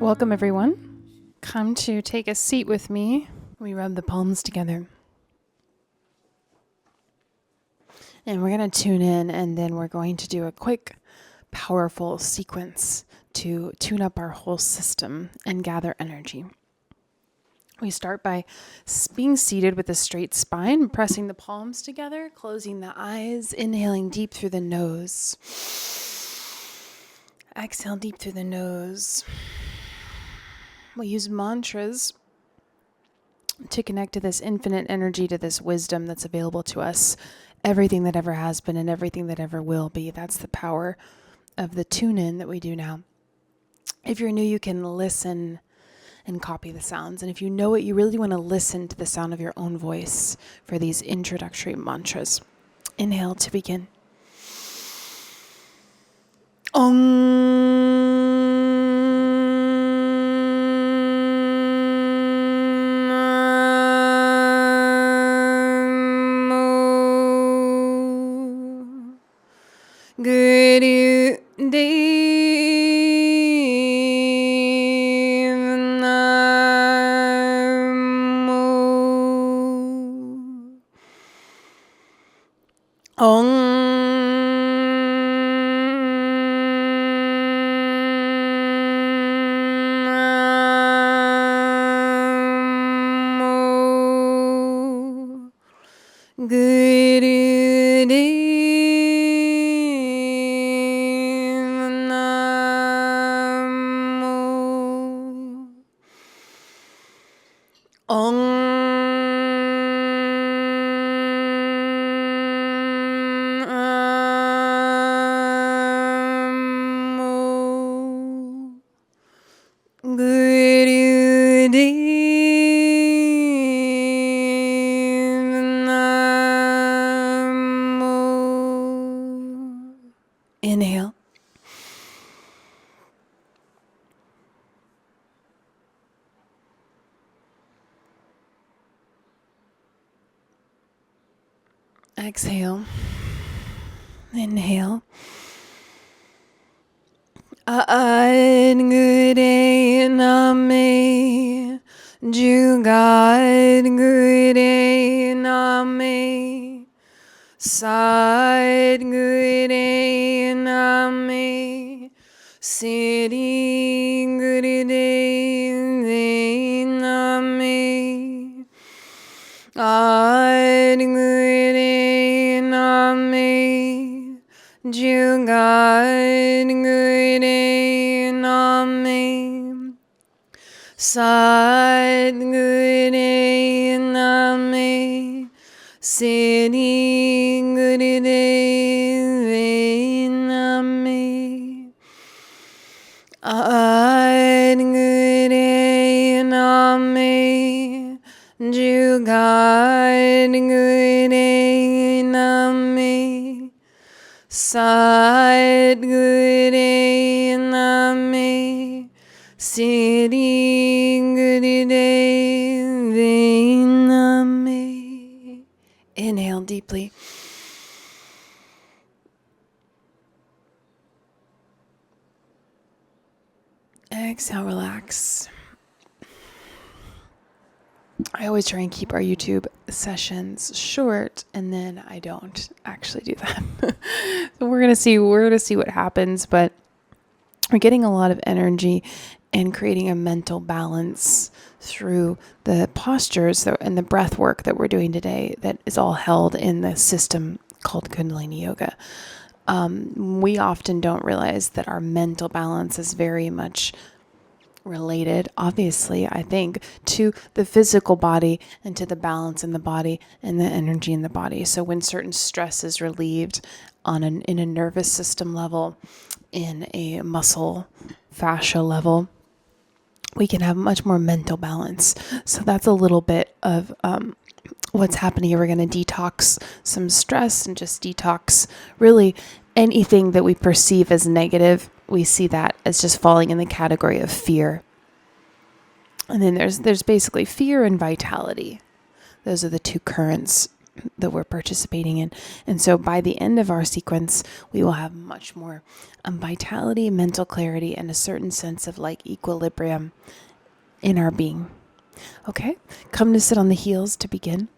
Welcome, everyone. Come to take a seat with me. We rub the palms together. And we're going to tune in, and then we're going to do a quick, powerful sequence to tune up our whole system and gather energy. We start by being seated with a straight spine, pressing the palms together, closing the eyes, inhaling deep through the nose. Exhale deep through the nose. We use mantras to connect to this infinite energy, to this wisdom that's available to us. Everything that ever has been and everything that ever will be. That's the power of the tune-in that we do now. If you're new, you can listen and copy the sounds. And if you know it, you really want to listen to the sound of your own voice for these introductory mantras. Inhale to begin. Om. Guru Dev Namo Om Guru Dev Inhale. Exhale. Inhale. Gure Name Jugad Gure Name Sad Gure Name Siri Gure Name Ad Gure Name Jugad Gure Name Sad Gure Name Siri Gure Name Ad Gure Name Jugad Gure Name Sad Gure Name Siri Gure Name. Inhale deeply. Exhale, relax. I always try and keep our YouTube sessions short, and then I don't actually do that. So we're gonna see what happens, but we're getting a lot of energy and creating a mental balance through the postures and the breath work that we're doing today that is all held in the system called Kundalini Yoga. We often don't realize that our mental balance is very much related, obviously, I think, to the physical body and to the balance in the body and the energy in the body. So when certain stress is relieved in a nervous system level, in a muscle fascia level, we can have much more mental balance. So that's a little bit of what's happening here. We're going to detox some stress and just detox really anything that we perceive as negative. We see that as just falling in the category of fear. And then there's basically fear and vitality. Those are the two currents that we're participating in. And so by the end of our sequence, we will have much more vitality, mental clarity, and a certain sense of like equilibrium in our being. Okay, come to sit on the heels to begin.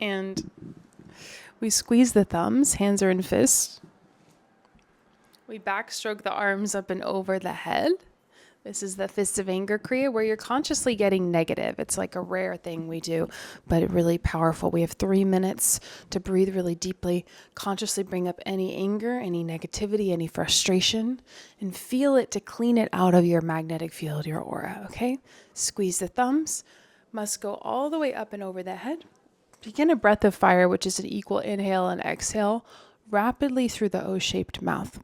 And we squeeze the thumbs, hands are in fists. We backstroke the arms up and over the head. This is the Fists of Anger Kriya, where you're consciously getting negative. It's like a rare thing we do, but really powerful. We have 3 minutes to breathe really deeply, consciously bring up any anger, any negativity, any frustration, and feel it to clean it out of your magnetic field, your aura, okay? Squeeze the thumbs. Must go all the way up and over the head. Begin a breath of fire, which is an equal inhale and exhale, rapidly through the O-shaped mouth.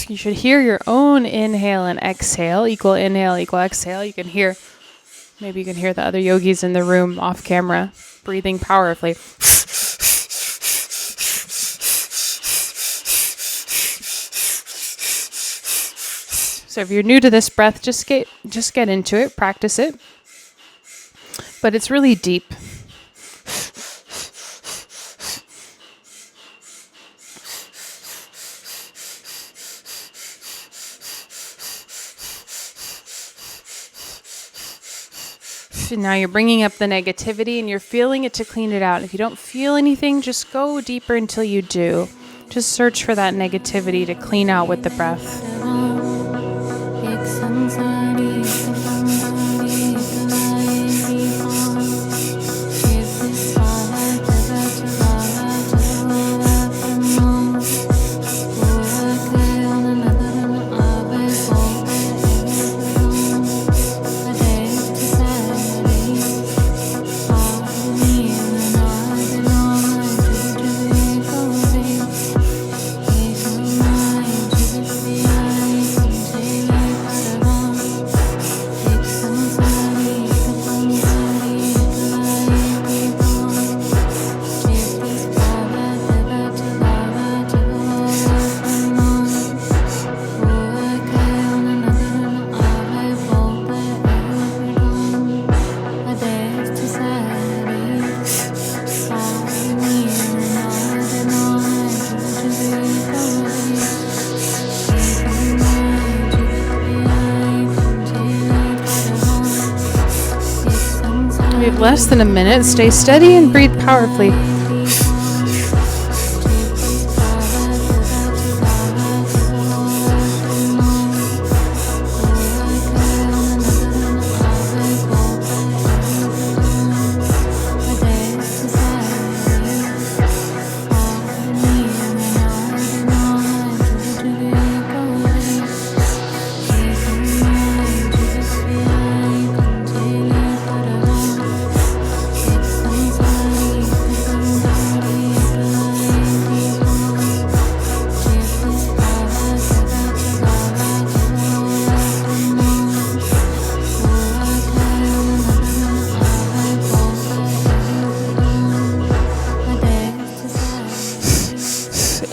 You should hear your own inhale and exhale, equal inhale, equal exhale. You can hear, maybe you can hear the other yogis in the room off camera breathing powerfully. So if you're new to this breath, just get into it, practice it. But it's really deep. Now you're bringing up the negativity and you're feeling it to clean it out. If you don't feel anything, just go deeper until you do. Just search for that negativity to clean out with the breath. We have less than a minute. Stay steady and breathe powerfully.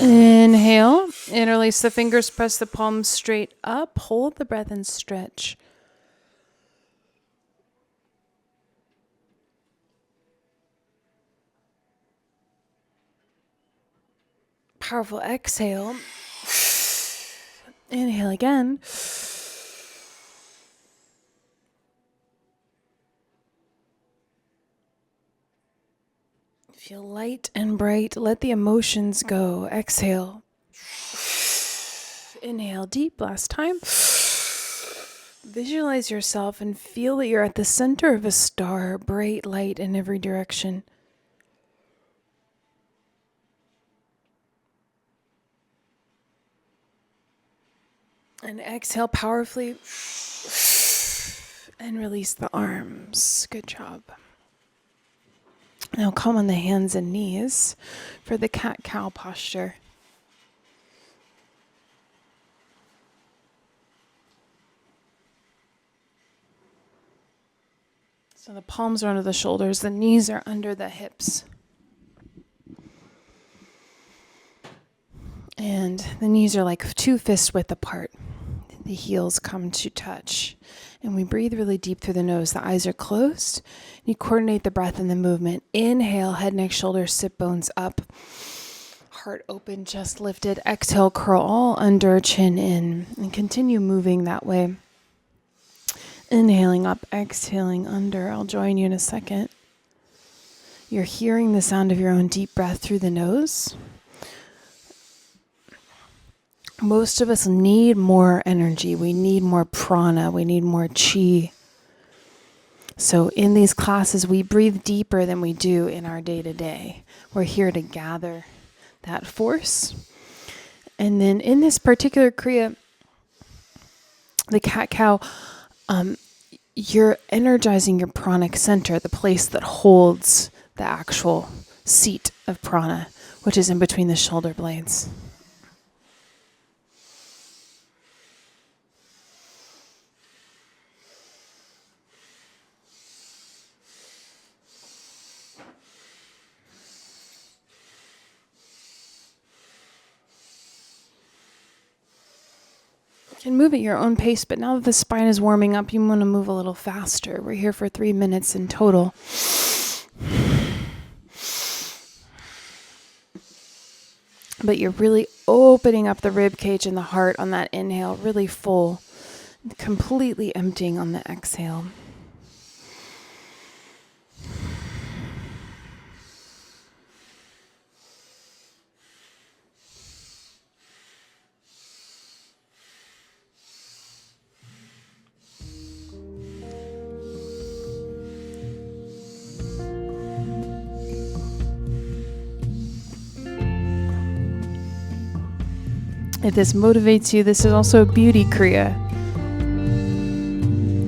Inhale, interlace the fingers, press the palms straight up, hold the breath and stretch. Powerful exhale. Inhale again. Feel light and bright. Let the emotions go. Exhale. Inhale deep. Last time. Visualize yourself and feel that you're at the center of a star, bright light in every direction. And exhale powerfully. And release the arms. Good job. Now come on the hands and knees for the cat-cow posture. So the palms are under the shoulders, the knees are under the hips. And the knees are like 2 fist width apart. The heels come to touch. And we breathe really deep through the nose. The eyes are closed. You coordinate the breath and the movement. Inhale, head, neck, shoulders, sit bones up. Heart open, chest lifted. Exhale, curl all under, chin in. And continue moving that way. Inhaling up, exhaling under. I'll join you in a second. You're hearing the sound of your own deep breath through the nose. Most of us need more energy. We need more prana. We need more chi. So in these classes, we breathe deeper than we do in our day-to-day. We're here to gather that force. And then in this particular kriya, the cat-cow, you're energizing your pranic center, the place that holds the actual seat of prana, which is in between the shoulder blades. You can move at your own pace, but now that the spine is warming up, you want to move a little faster. We're here for 3 minutes in total. But you're really opening up the rib cage and the heart on that inhale, really full, completely emptying on the exhale. If this motivates you, this is also a beauty kriya.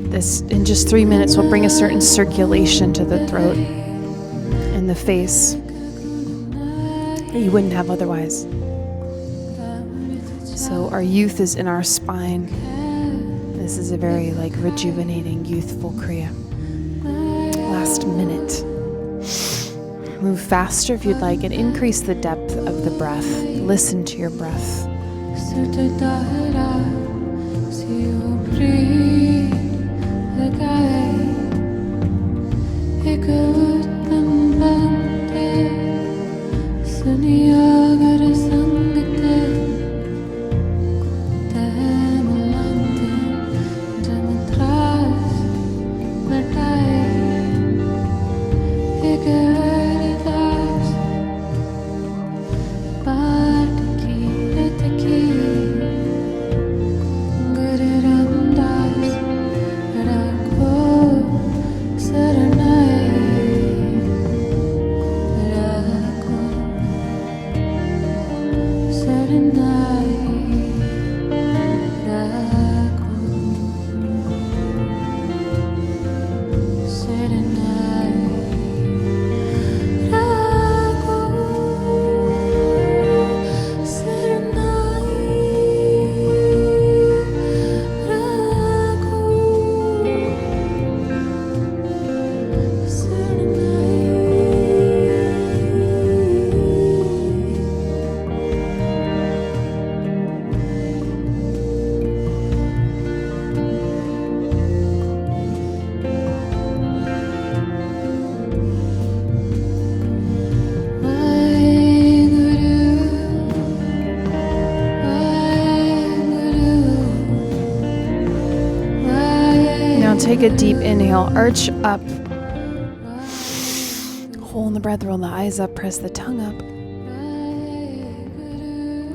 This, in just 3 minutes, will bring a certain circulation to the throat and the face that you wouldn't have otherwise. So our youth is in our spine. This is a very rejuvenating, youthful kriya. Last minute. Move faster if you'd like and increase the depth of the breath. Listen to your breath. Take a deep inhale, arch up. Hold the breath, roll the eyes up, press the tongue up.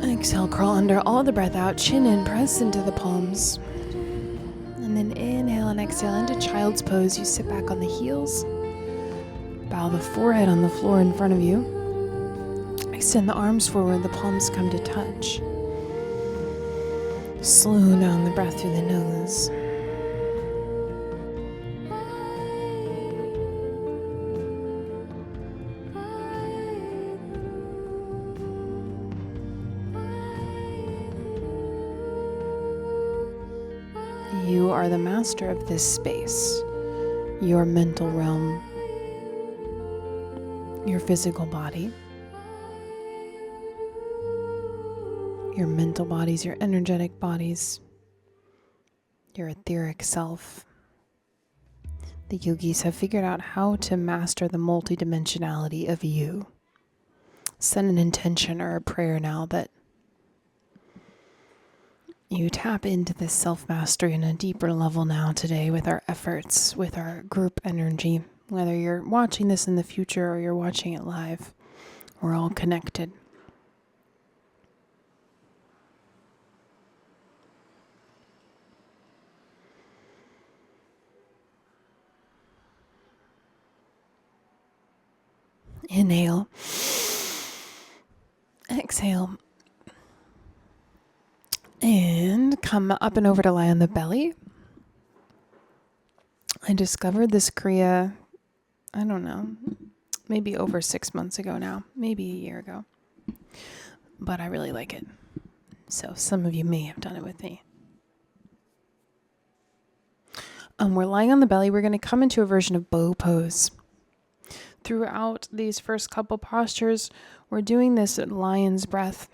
Exhale, crawl under, all the breath out, chin in, press into the palms. And then inhale and exhale into child's pose. You sit back on the heels. Bow the forehead on the floor in front of you. Extend the arms forward, the palms come to touch. Slow down the breath through the nose. You are the master of this space. your mental realm, your physical body, your mental bodies, your energetic bodies, your etheric self. The yogis have figured out how to master the multidimensionality of you. Set an intention or a prayer now that you tap into this self-mastery in a deeper level now today with our efforts, with our group energy. Whether you're watching this in the future or you're watching it live, we're all connected. Inhale. Exhale. And come up and over to lie on the belly. I discovered this Kriya, I don't know, maybe over 6 months ago now, maybe a year ago. But I really like it. So some of you may have done it with me. We're lying on the belly. We're going to come into a version of bow pose. Throughout these first couple postures, we're doing this lion's breath,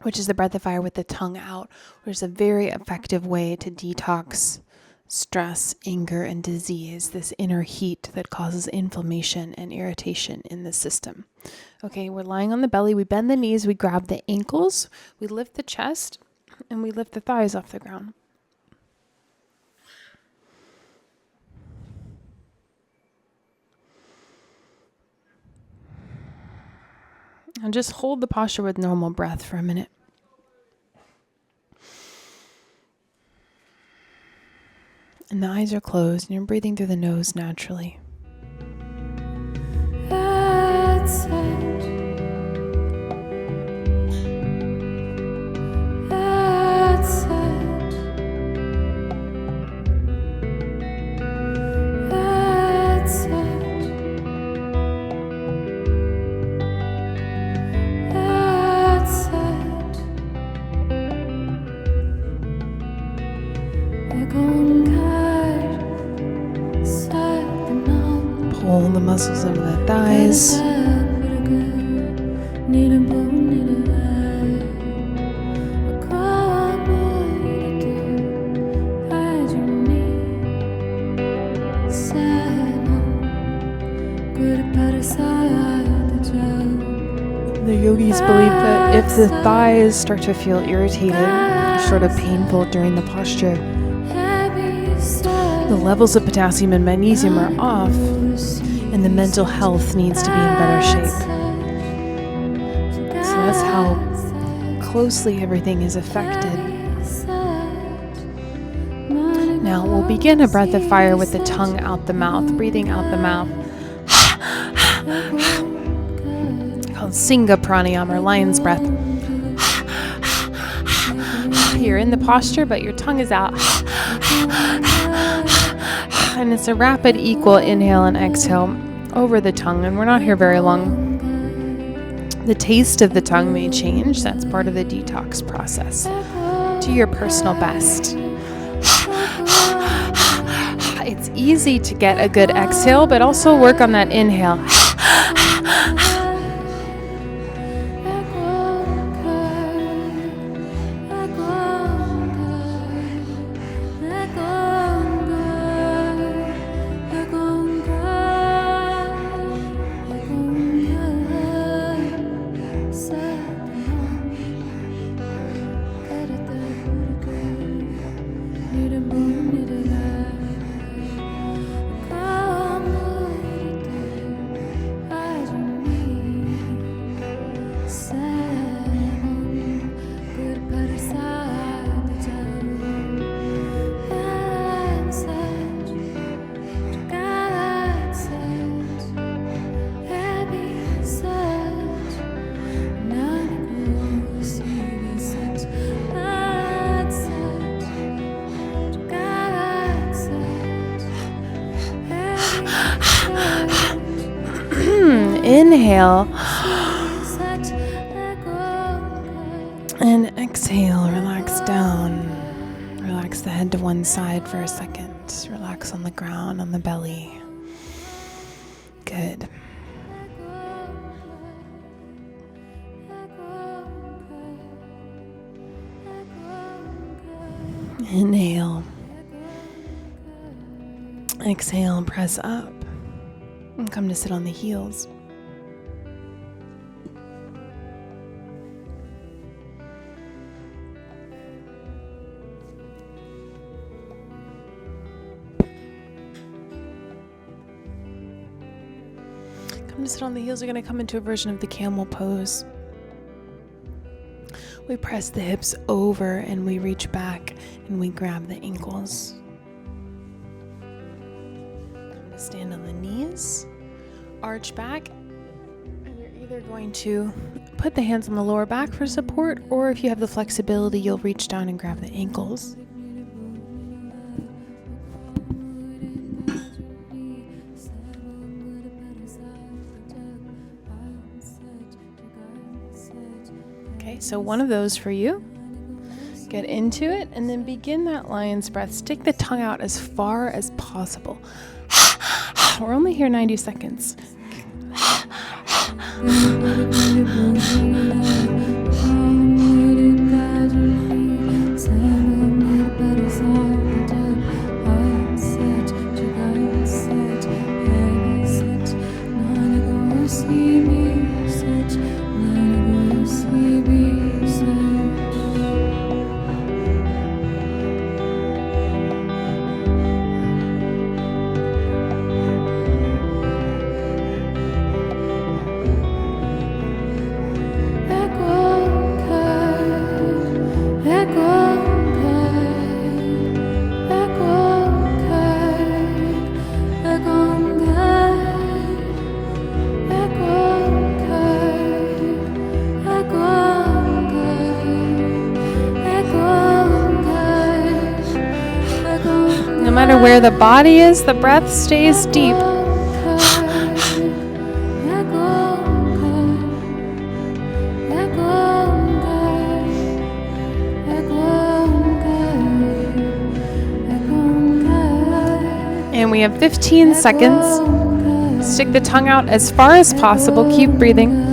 which is the breath of fire with the tongue out, which is a very effective way to detox stress, anger, and disease, this inner heat that causes inflammation and irritation in the system. Okay, we're lying on the belly. We bend the knees, we grab the ankles, we lift the chest, and we lift the thighs off the ground. And just hold the posture with normal breath for a minute. And the eyes are closed and you're breathing through the nose naturally. That's it. That's it. That's it. That's it. We're going pull the muscles of the thighs. The yogis believe that if the thighs start to feel irritated, sort of painful during the posture, the levels of potassium and magnesium are off, and the mental health needs to be in better shape. So that's how closely everything is affected. Now we'll begin a breath of fire with the tongue out the mouth, breathing out the mouth. Called Singa Pranayama, or lion's breath. You're in the posture, but your tongue is out. And it's a rapid, equal inhale and exhale over the tongue. And we're not here very long. The taste of the tongue may change. That's part of the detox process. Do your personal best. It's easy to get a good exhale, but also work on that inhale. Inhale and exhale. Relax down. Relax the head to one side for a second. Relax relax on the ground, on the belly. Good. Inhale. Exhale, press up. And come to sit on the heels. Come to sit on the heels. We're going to come into a version of the camel pose. We press the hips over and we reach back and we grab the ankles. Stand on the knees, arch back, and you're either going to put the hands on the lower back for support, or if you have the flexibility, you'll reach down and grab the ankles. Okay, so one of those for you. Get into it and then begin that lion's breath. Stick the tongue out as far as possible. We're only here 90 seconds. No matter where the body is, the breath stays deep. And we have 15 seconds. Stick the tongue out as far as possible. Keep breathing.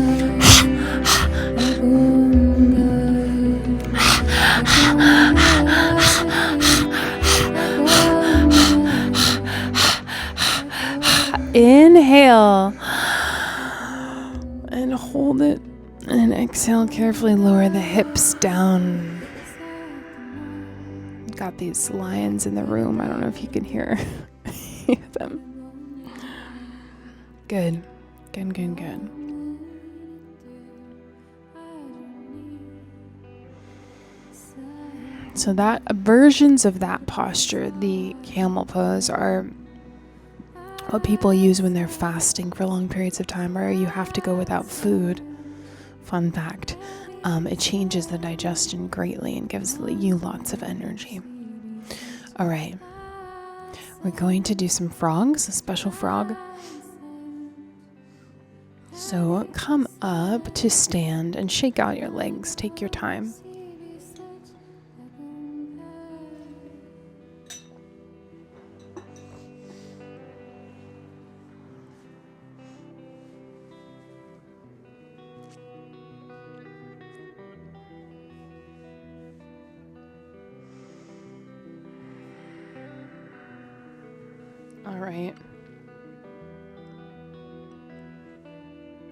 Inhale and hold it, and exhale. Carefully lower the hips down. Got these lions in the room. I don't know if you can hear them. Good. So that versions of that posture, the camel pose, are what people use when they're fasting for long periods of time, or you have to go without food. Fun fact, it changes the digestion greatly and gives you lots of energy. All right, we're going to do some frogs, a special frog. So come up to stand and shake out your legs. Take your time. All right.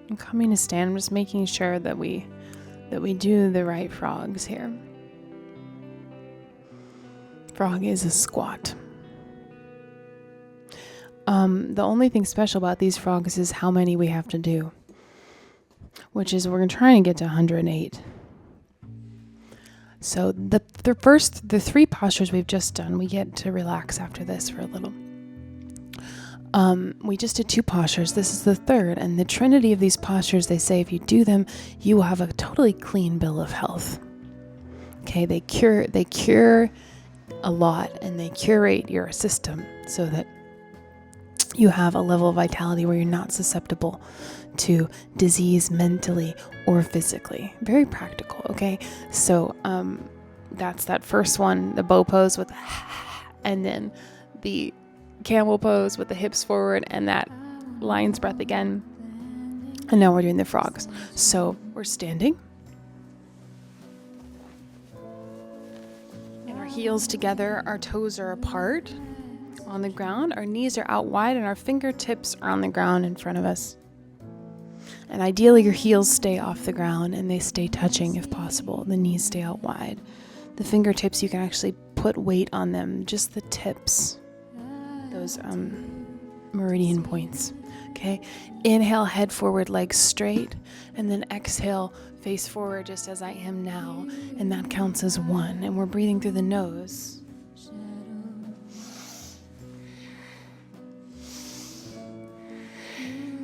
I'm coming to stand. I'm just making sure that we do the right frogs here. Frog is a squat. The only thing special about these frogs is how many we have to do, which is we're trying to get to 108. So the three postures we've just done, we get to relax after this for a little. We just did 2 postures. This is the third, and the trinity of these postures, they say if you do them, you will have a totally clean bill of health. Okay, they cure a lot, and they curate your system so that you have a level of vitality where you're not susceptible to disease mentally or physically. Very practical, okay? So that's that first one, the bow pose with, and then the camel pose with the hips forward and that lion's breath again. And now we're doing the frogs. So we're standing. And our heels together, our toes are apart on the ground. Our knees are out wide and our fingertips are on the ground in front of us. And ideally your heels stay off the ground and they stay touching if possible. The knees stay out wide. The fingertips, you can actually put weight on them, just the tips, those meridian points. Okay, inhale, head forward, legs straight, and then exhale, face forward just as I am now, and that counts as 1. And we're breathing through the nose.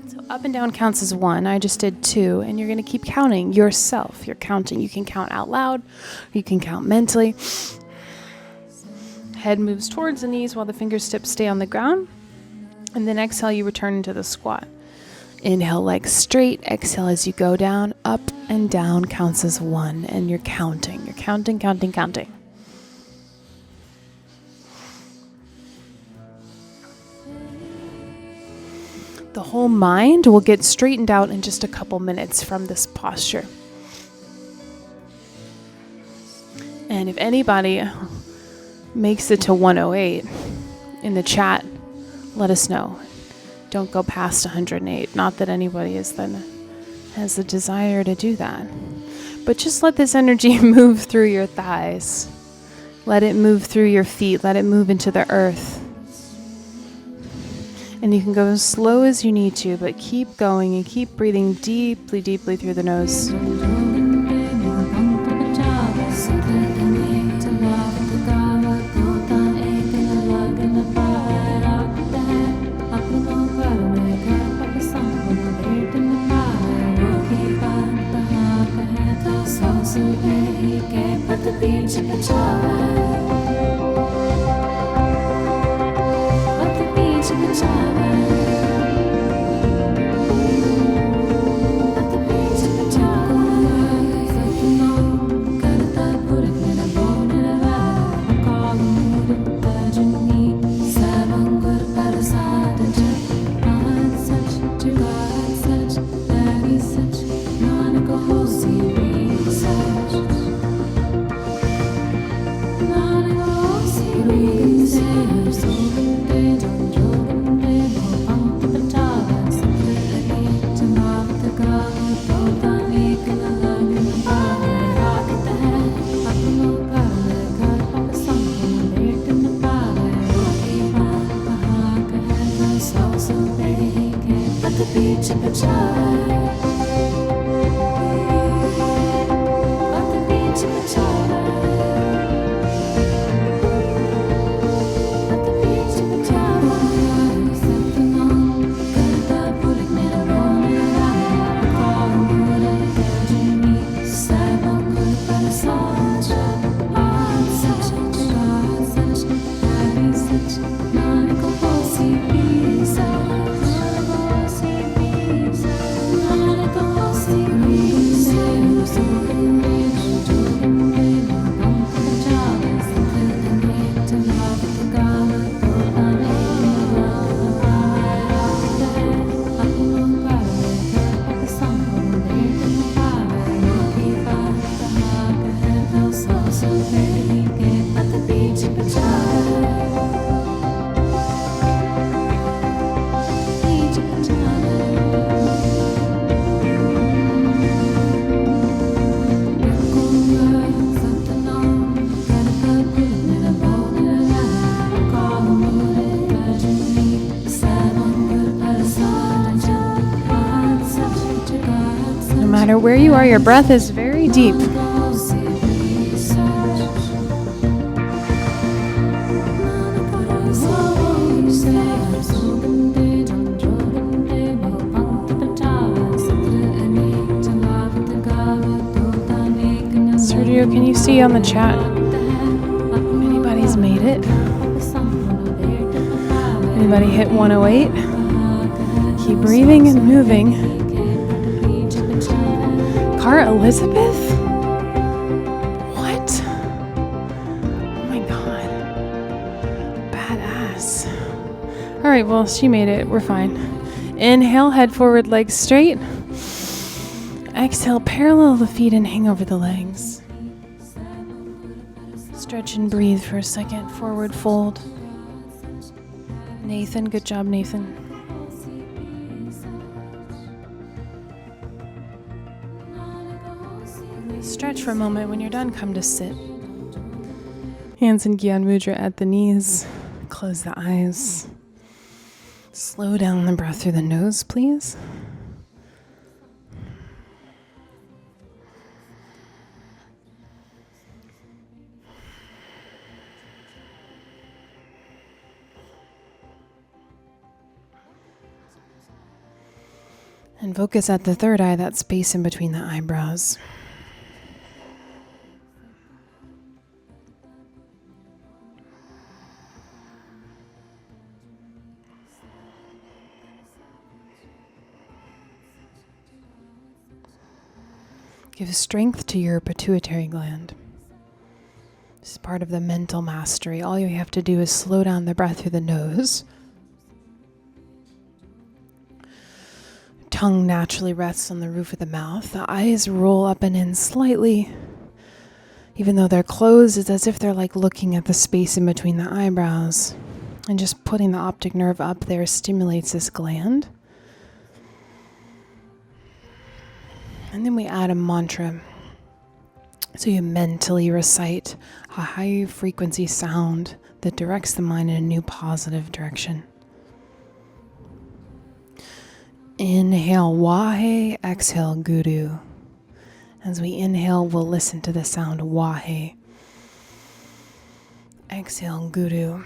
So up and down counts as 1. I just did 2, and you're going to keep counting yourself. You're counting. You can count out loud, you can count mentally. Head moves towards the knees while the fingertips stay on the ground. And then exhale, you return into the squat. Inhale, legs straight. Exhale as you go down. Up and down counts as 1. And you're counting. You're counting, counting, counting. The whole mind will get straightened out in just a couple minutes from this posture. And if anybody makes it to 108 in the chat, let us know. Don't go past 108. Not that anybody has the desire to do that. But just let this energy move through your thighs. Let it move through your feet. Let it move into the earth. And you can go as slow as you need to, but keep going and keep breathing deeply, deeply through the nose. No matter where you are, your breath is very deep. Sergio, can you see on the chat if anybody's made it? Anybody hit 108? Keep breathing and moving. Cara Elizabeth? What? Oh my God. Badass. All right, well, she made it. We're fine. Inhale, head forward, legs straight. Exhale, parallel the feet and hang over the legs. Stretch and breathe for a second. Forward fold. Nathan, good job, Nathan. Stretch for a moment. When you're done, come to sit. Hands in Gyan Mudra at the knees. Close the eyes. Slow down the breath through the nose, please. And focus at the third eye, that space in between the eyebrows. Give strength to your pituitary gland. This is part of the mental mastery. All you have to do is slow down the breath through the nose. Tongue naturally rests on the roof of the mouth. The eyes roll up and in slightly. Even though they're closed, it's as if they're like looking at the space in between the eyebrows. And just putting the optic nerve up there stimulates this gland. And then we add a mantra. So you mentally recite a high frequency sound that directs the mind in a new positive direction. Inhale Wahe, exhale Guru. As we inhale, we'll listen to the sound Wahe. Exhale Guru.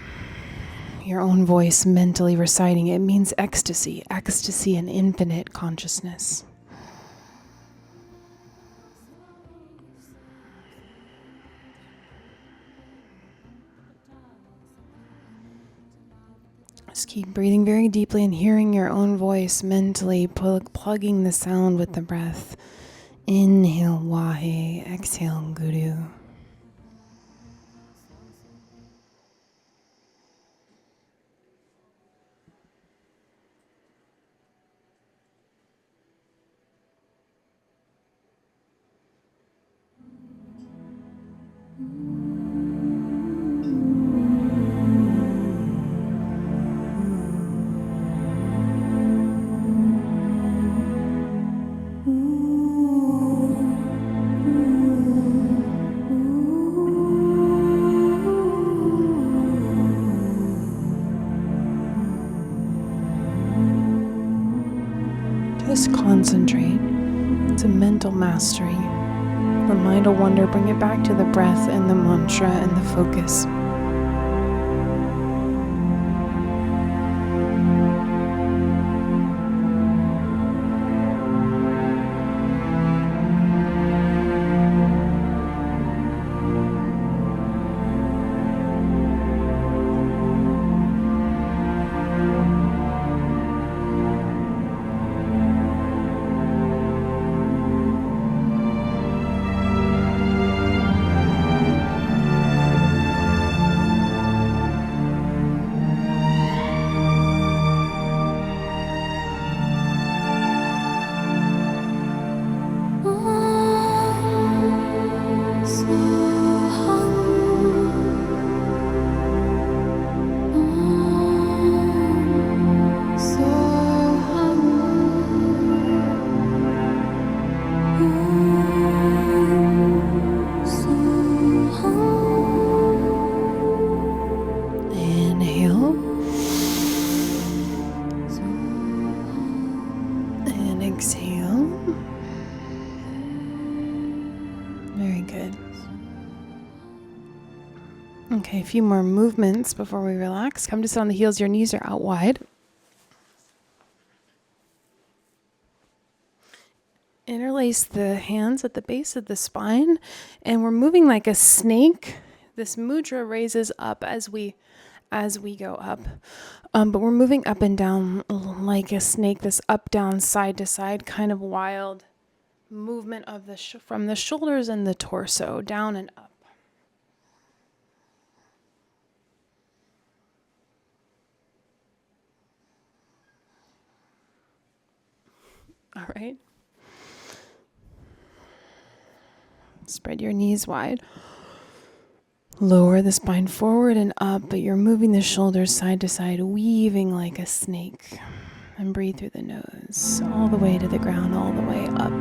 Your own voice mentally reciting it means ecstasy, ecstasy and infinite consciousness. Just keep breathing very deeply and hearing your own voice mentally, plugging the sound with the breath. Inhale Wahe, exhale Guru. Just concentrate. It's a mental mastery. The mind will wander, bring it back to the breath and the mantra and the focus. Okay, a few more movements before we relax. Come to sit on the heels. Your knees are out wide. Interlace the hands at the base of the spine, and we're moving like a snake. This mudra raises up as we go up, but we're moving up and down like a snake. This up, down, side to side, kind of wild movement of the from the shoulders and the torso down and up. All right. Spread your knees wide. Lower the spine forward and up, but you're moving the shoulders side to side, weaving like a snake. And breathe through the nose, all the way to the ground, all the way up.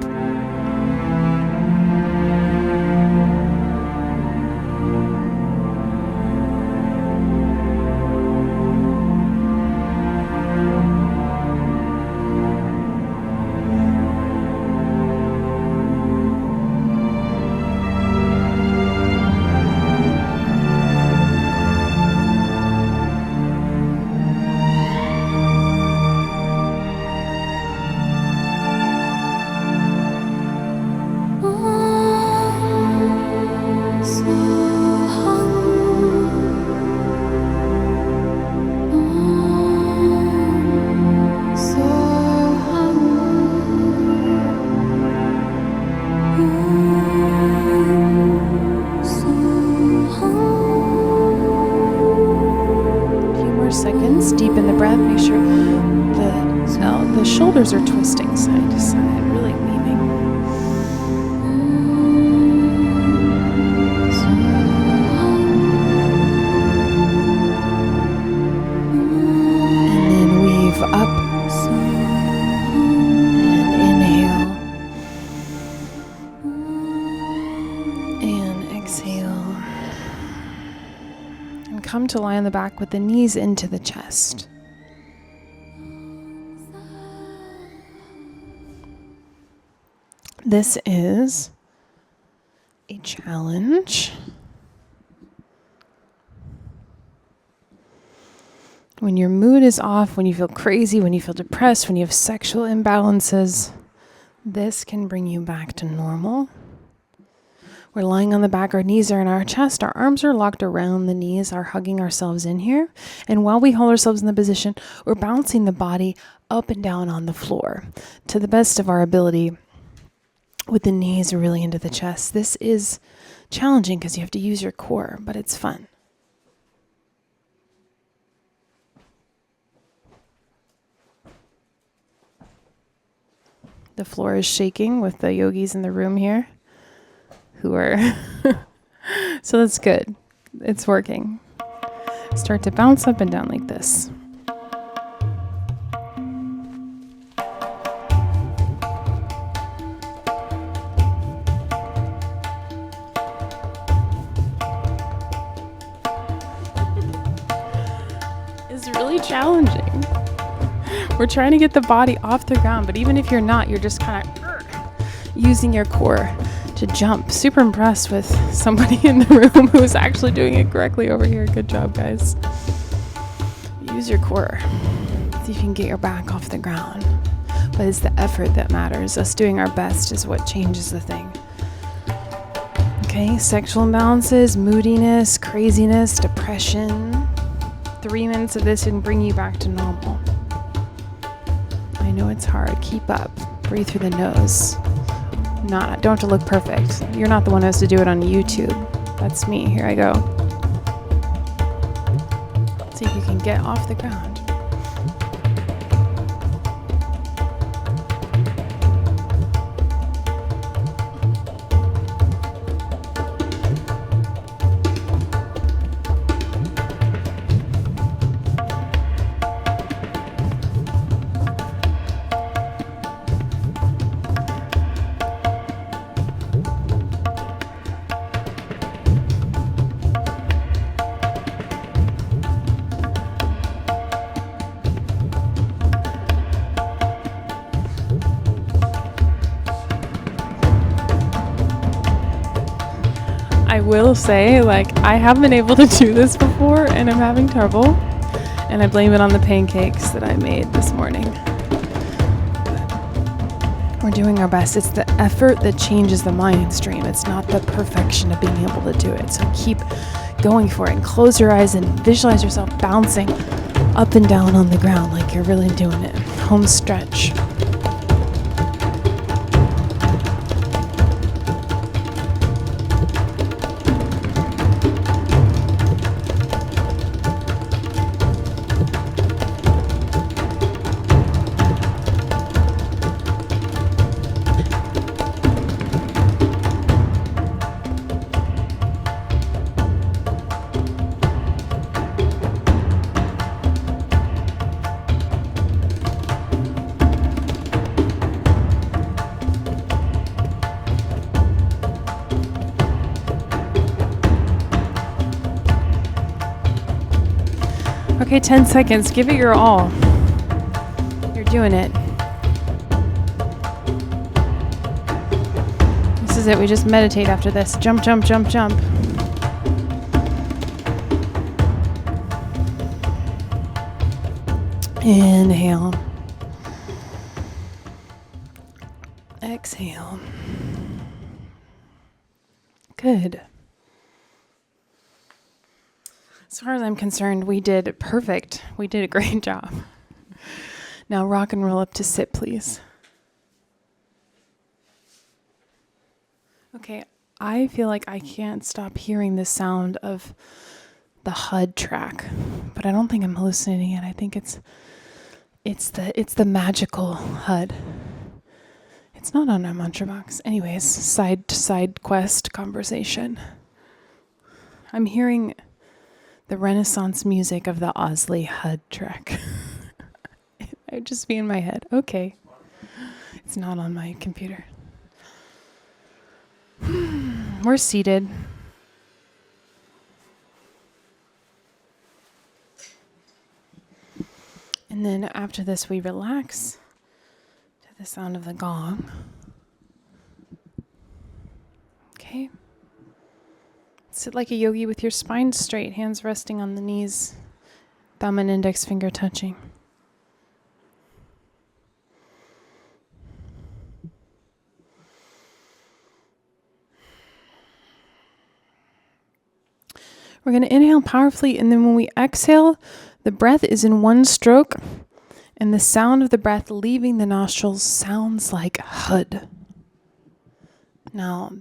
Seconds, deepen the breath, make sure the shoulders are twisting side to side, really weaving. And then weave up and inhale and exhale. And come to lie on the back with the knees into the chest. This is a challenge. When your mood is off, when you feel crazy, when you feel depressed, when you have sexual imbalances, this can bring you back to normal. We're lying on the back, our knees are in our chest, our arms are locked around the knees, are hugging ourselves in here. And while we hold ourselves in the position, we're bouncing the body up and down on the floor to the best of our ability, with the knees really into the chest. This is challenging because you have to use your core, but it's fun. The floor is shaking with the yogis in the room here who are so that's good. It's working. Start to bounce up and down like this. It's really challenging. We're trying to get the body off the ground, but even if you're not, you're just kind of using your core to jump. Super impressed with somebody in the room who's actually doing it correctly over here. Good job, guys. Use your core. See if you can get your back off the ground. But it's the effort that matters. Us doing our best is what changes the thing. Okay, sexual imbalances, moodiness, craziness, depression. 3 minutes of this can bring you back to normal. I know it's hard. Keep up. Breathe through the nose. Don't have to look perfect. You're not the one who has to do it on YouTube. That's me. Here I go. See if you can get off the ground. I will say, I have been able to do this before and I'm having trouble, and I blame it on the pancakes that I made this morning. We're doing our best. It's the effort that changes the mind stream. It's not the perfection of being able to do it. So keep going for it and close your eyes and visualize yourself bouncing up and down on the ground like you're really doing it. Home stretch. Okay, 10 seconds. Give it your all. You're doing it. This is it. We just meditate after this. Jump, jump, jump, jump. Inhale. Exhale. Good. As far as I'm concerned, we did perfect. We did a great job. Now rock and roll up to sit, please. Okay, I feel like I can't stop hearing the sound of the HUD track, but I don't think I'm hallucinating it. I think it's the magical HUD. It's not on our mantra box. Anyways, side quest conversation. I'm hearing the Renaissance music of the Osley HUD track. It would just be in my head. Okay. It's not on my computer. We're seated. And then after this, we relax to the sound of the gong. Okay. Sit like a yogi with your spine straight, hands resting on the knees, thumb and index finger touching. We're going to inhale powerfully, and then when we exhale, the breath is in one stroke, and the sound of the breath leaving the nostrils sounds like HUD. Now,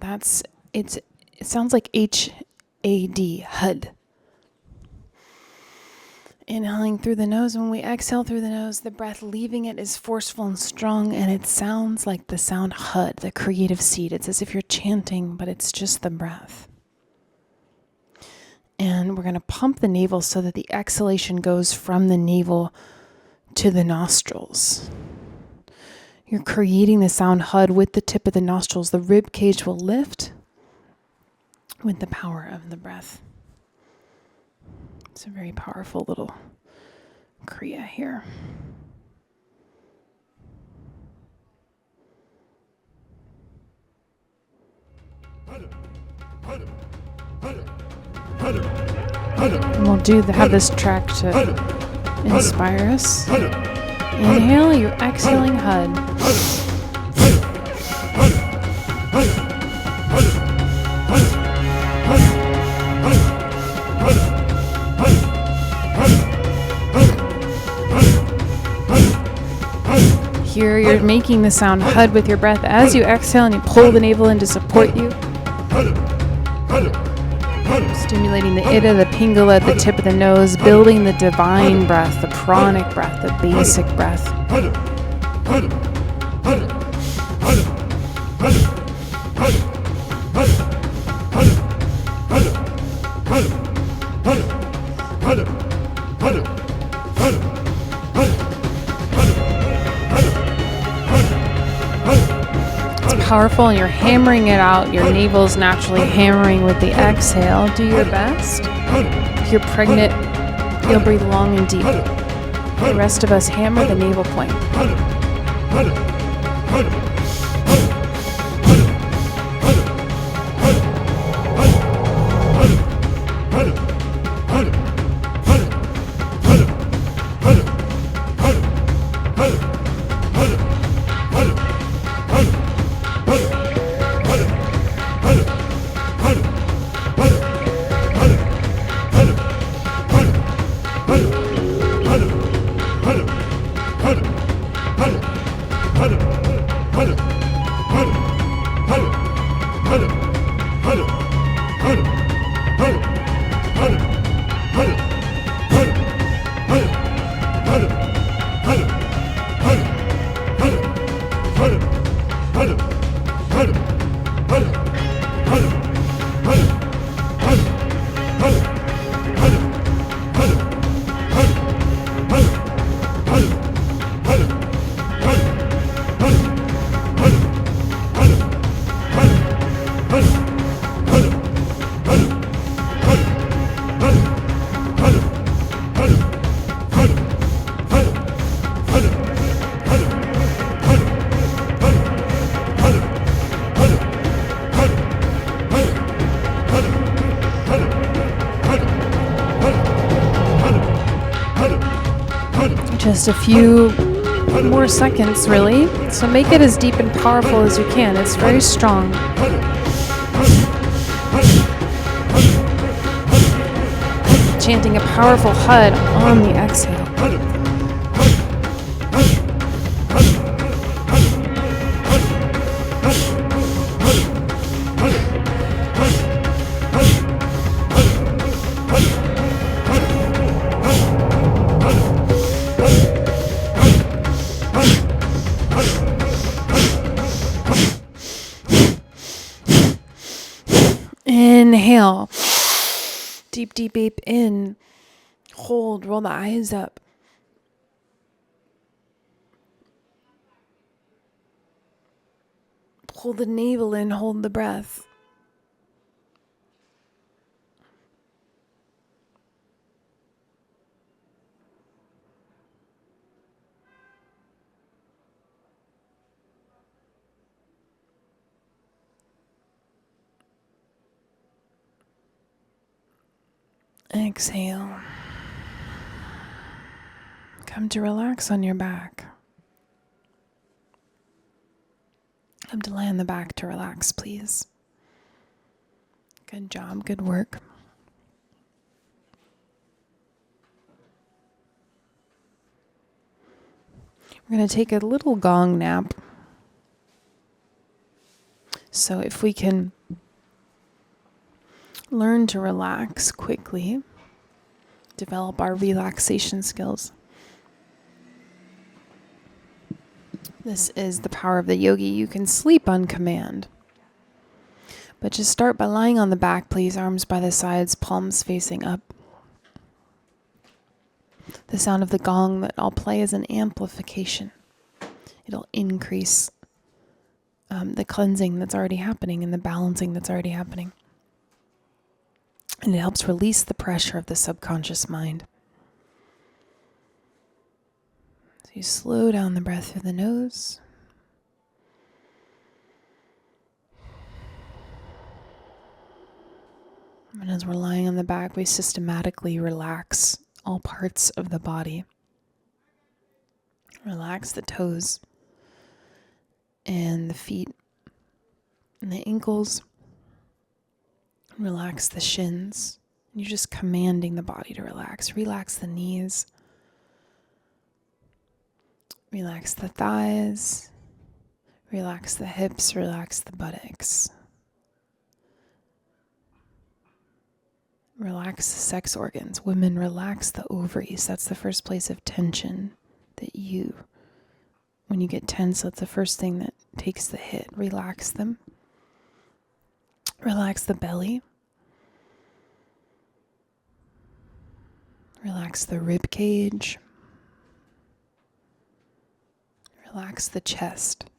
it sounds like HAD, HUD. Inhaling through the nose. When we exhale through the nose, the breath leaving it is forceful and strong, and it sounds like the sound HUD, the creative seed. It's as if you're chanting, but it's just the breath. And we're going to pump the navel so that the exhalation goes from the navel to the nostrils. You're creating the sound HUD with the tip of the nostrils. The rib cage will lift with the power of the breath. It's a very powerful little kriya here. And we'll have this track to inspire us. Inhale, you're exhaling HUD. Here you're making the sound HUD with your breath as you exhale, and you pull the navel in to support you. Stimulating the Ida, the Pingala at the tip of the nose, building the divine breath, the pranic breath, the basic breath. Powerful, and you're hammering it out. Your navel's naturally hammering with the exhale. Do your best. If you're pregnant, you'll breathe long and deep. The rest of us hammer the navel point. Just a few more seconds, really. So make it as deep and powerful as you can. It's very strong. Chanting a powerful HUD on the exhale. Inhale. Deep, deep, deep in. Hold, roll the eyes up. Pull the navel in, hold the breath. Exhale. Come to relax on your back. Come to lay on the back to relax, please. Good job, good work. We're going to take a little gong nap. So if we can learn to relax quickly, develop our relaxation skills. This is the power of the yogi. You can sleep on command. But just start by lying on the back, please. Arms by the sides, palms facing up. The sound of the gong that I'll play is an amplification. It'll increase the cleansing that's already happening and the balancing that's already happening. And it helps release the pressure of the subconscious mind. So you slow down the breath through the nose. And as we're lying on the back, we systematically relax all parts of the body. Relax the toes and the feet and the ankles. Relax the shins. You're just commanding the body to relax. Relax the knees. Relax the thighs. Relax the hips. Relax the buttocks. Relax the sex organs. Women, relax the ovaries. That's the first place of tension that when you get tense, that's the first thing that takes the hit. Relax them. Relax the belly. Relax the rib cage. Relax the chest.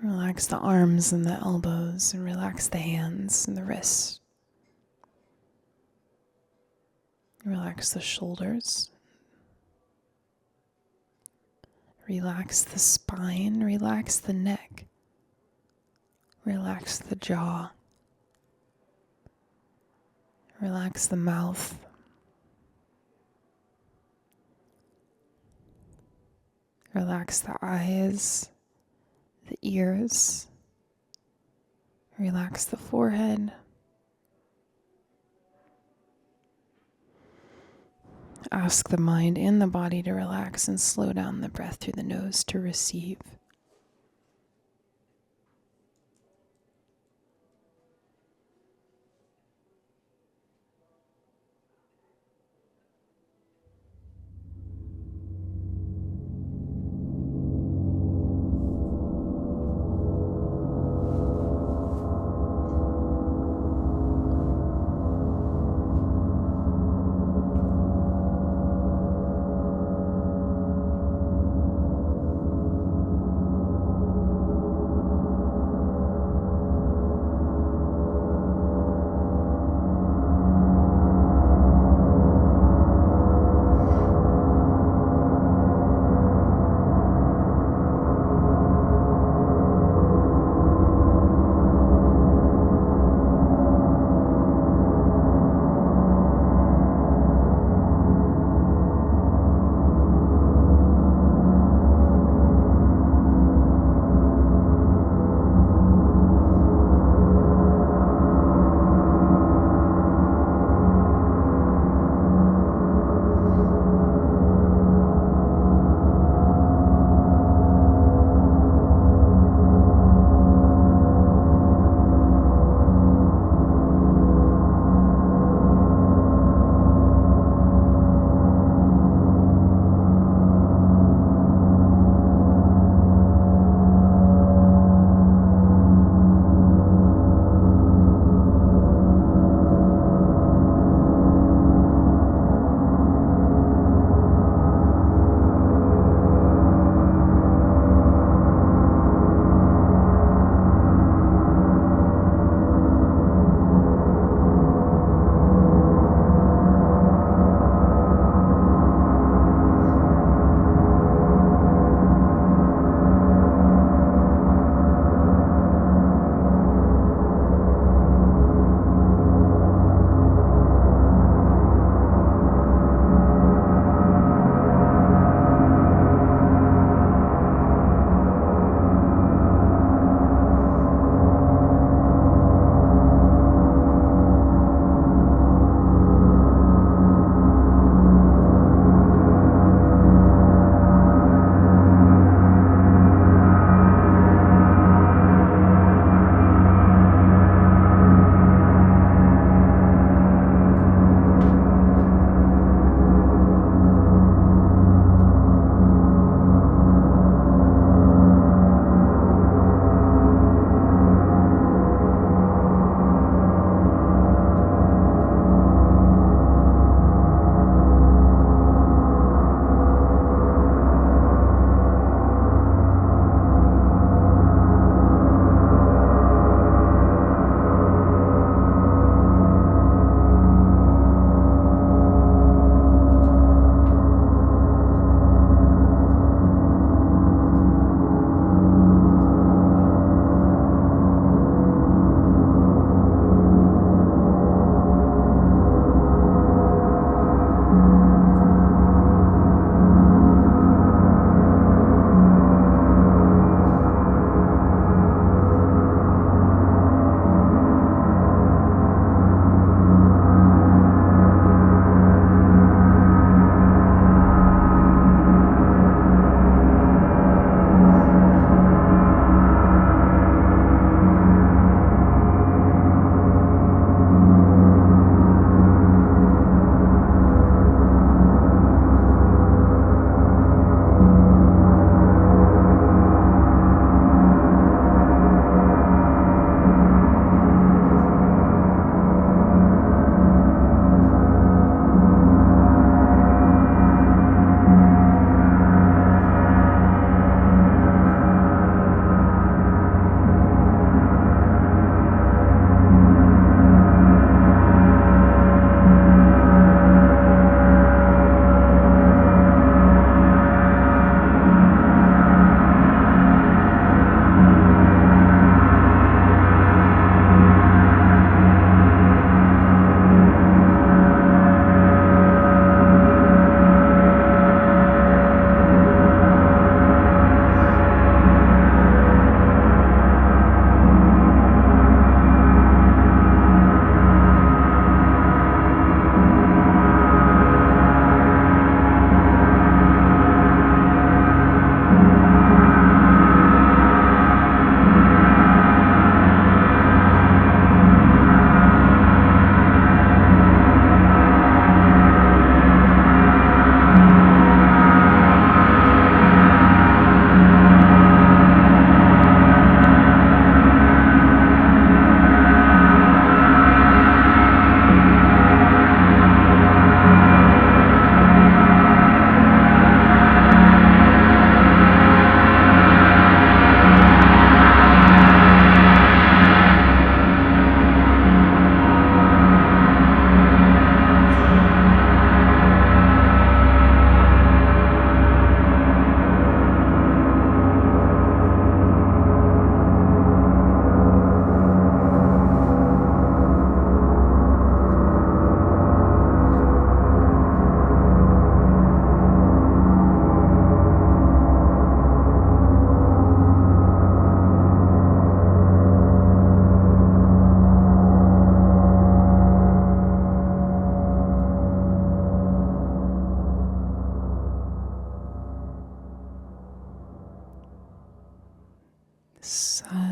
Relax the arms and the elbows, and relax the hands and the wrists. Relax the shoulders. Relax the spine. Relax the neck. Relax the jaw. Relax the mouth. Relax the eyes, the ears. Relax the forehead. Ask the mind and the body to relax and slow down the breath through the nose to receive.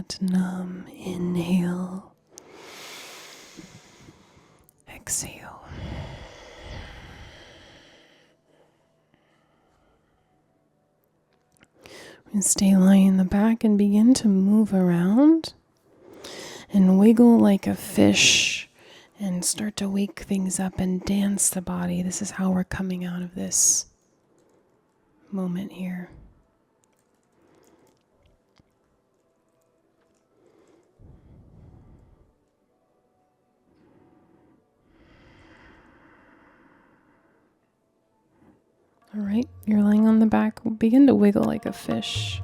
that numb. Inhale. Exhale. And stay lying in the back and begin to move around and wiggle like a fish and start to wake things up and dance the body. This is how we're coming out of this moment here. All right, you're lying on the back. Begin to wiggle like a fish.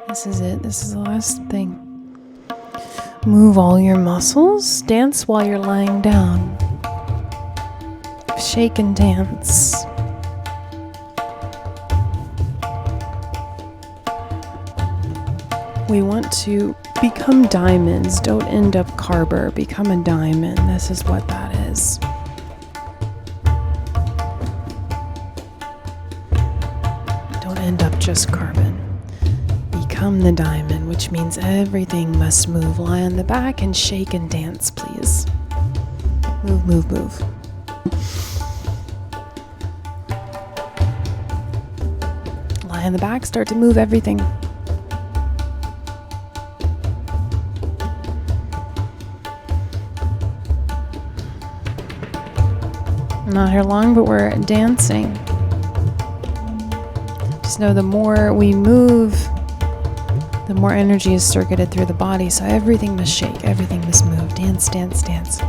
This is it. This is the last thing. Move all your muscles. Dance while you're lying down. Shake and dance. We want to become diamonds. Don't end up carver. Become a diamond. This is what that is. Don't end up just carbon. Become the diamond, which means everything must move. Lie on the back and shake and dance, please. Move, move, move. Lie on the back, start to move everything. Not here long, but we're dancing. Just know the more we move, the more energy is circuited through the body. So everything must shake, everything must move. Dance, dance, dance.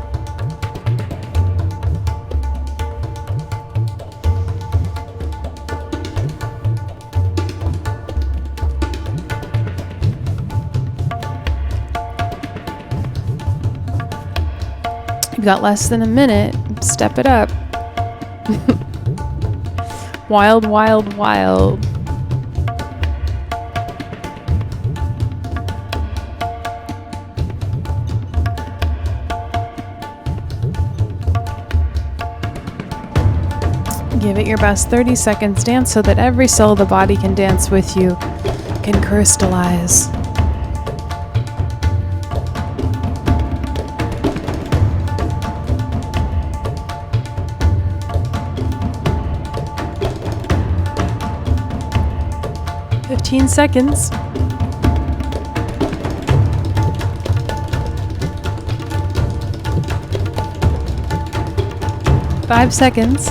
You've got less than a minute. Step it up. Wild, wild, wild. Give it your best 30 seconds. Dance so that every cell of the body can dance with you, can crystallize. Seconds. 5 seconds.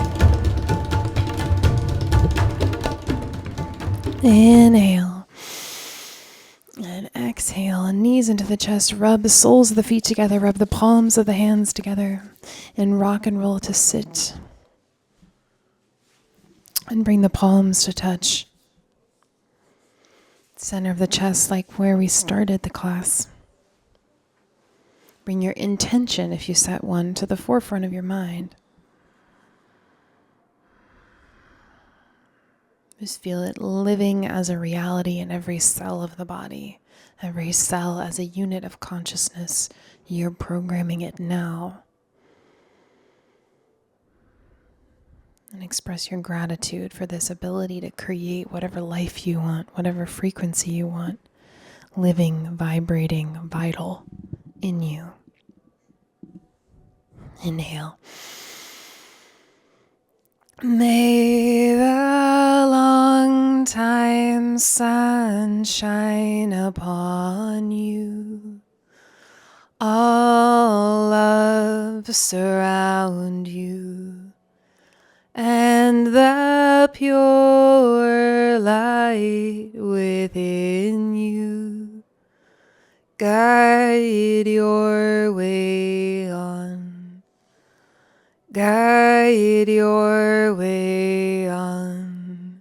Inhale and exhale, and knees into the chest. Rub the soles of the feet together, rub the palms of the hands together, and rock and roll to sit. And bring the palms to touch. Center of the chest, like where we started the class. Bring your intention, if you set one, to the forefront of your mind. Just feel it living as a reality in every cell of the body, every cell as a unit of consciousness. You're programming it now. And express your gratitude for this ability to create whatever life you want, whatever frequency you want, living, vibrating, vital in you. Inhale. May the long time sun shine upon you. All love surround you. And the pure light within you guide your way on. Guide your way on.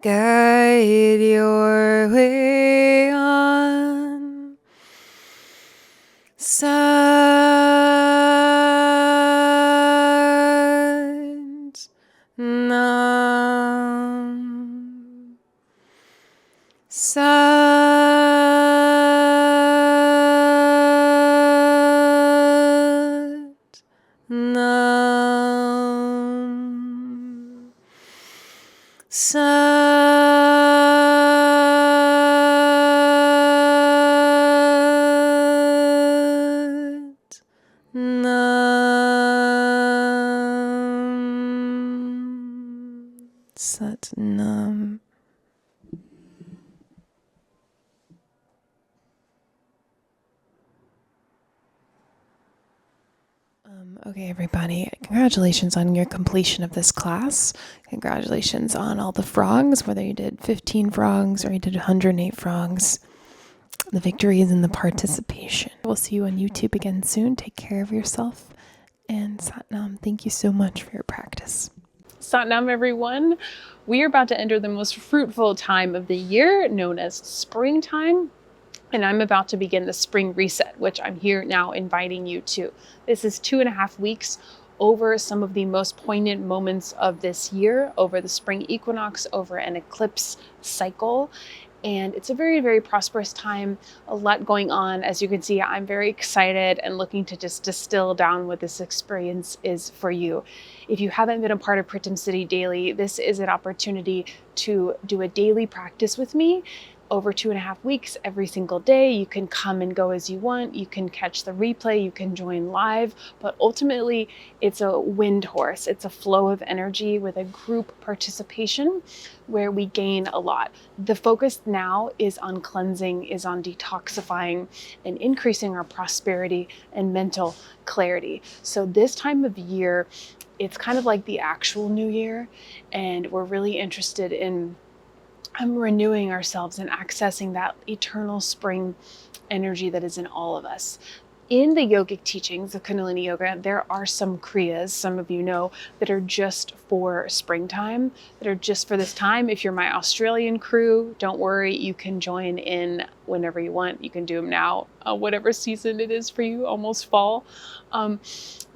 Guide your way on. Nam. Sat. Nam. Sat. Sat Nam. Okay, everybody, congratulations on your completion of this class. Congratulations on all the frogs, whether you did 15 frogs or you did 108 frogs. The victory is in the participation. We'll see you on YouTube again soon. Take care of yourself. And Satnam, thank you so much for your practice. Satnam, everyone. We are about to enter the most fruitful time of the year, known as springtime. And I'm about to begin the spring reset, which I'm here now inviting you to. This is 2.5 weeks over some of the most poignant moments of this year, over the spring equinox, over an eclipse cycle. And it's a very, very prosperous time, a lot going on. As you can see, I'm very excited and looking to just distill down what this experience is for you. If you haven't been a part of Pritam City Daily, this is an opportunity to do a daily practice with me over 2.5 weeks, every single day. You can come and go as you want. You can catch the replay. You can join live. But ultimately, it's a wind horse. It's a flow of energy with a group participation where we gain a lot. The focus now is on cleansing, is on detoxifying and increasing our prosperity and mental clarity. So this time of year, it's kind of like the actual new year. And we're really interested in renewing ourselves and accessing that eternal spring energy that is in all of us. In the yogic teachings of Kundalini Yoga, there are some kriyas, some of you know, that are just for springtime, that are just for this time. If you're my Australian crew, don't worry, you can join in whenever you want. You can do them now, whatever season it is for you, almost fall.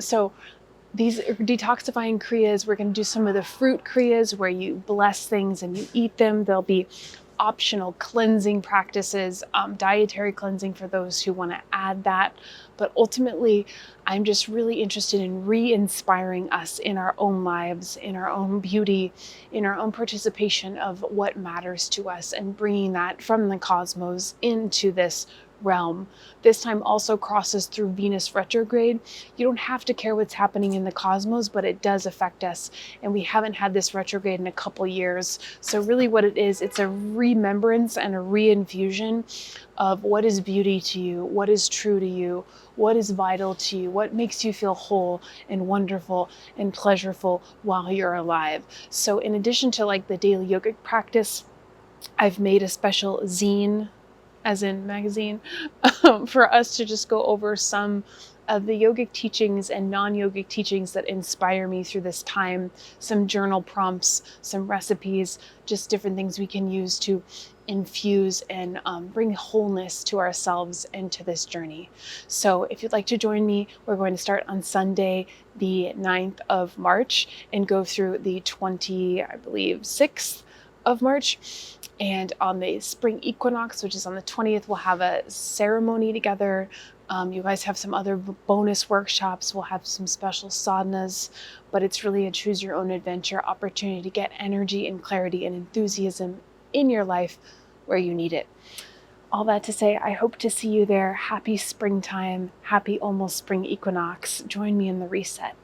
So these detoxifying kriyas, we're going to do some of the fruit kriyas where you bless things and you eat them. There'll be optional cleansing practices, dietary cleansing for those who want to add that. But ultimately, I'm just really interested in re-inspiring us in our own lives, in our own beauty, in our own participation of what matters to us, and bringing that from the cosmos into this realm. This time also crosses through Venus retrograde. You don't have to care what's happening in the cosmos, but it does affect us. And we haven't had this retrograde in a couple years. So really what it is, it's a remembrance and a reinfusion of what is beauty to you, what is true to you, what is vital to you, what makes you feel whole and wonderful and pleasurable while you're alive. So in addition to like the daily yogic practice, I've made a special zine, as in magazine, for us to just go over some of the yogic teachings and non-yogic teachings that inspire me through this time, some journal prompts, some recipes, just different things we can use to infuse and bring wholeness to ourselves and to this journey. So if you'd like to join me, we're going to start on Sunday, the 9th of March and go through the 6th of March. And on the spring equinox, which is on the 20th, we'll have a ceremony together. You guys have some other bonus workshops. We'll have some special sadhanas, but it's really a choose your own adventure opportunity to get energy and clarity and enthusiasm in your life where you need it. All that to say, I hope to see you there. Happy springtime. Happy almost spring equinox. Join me in the reset.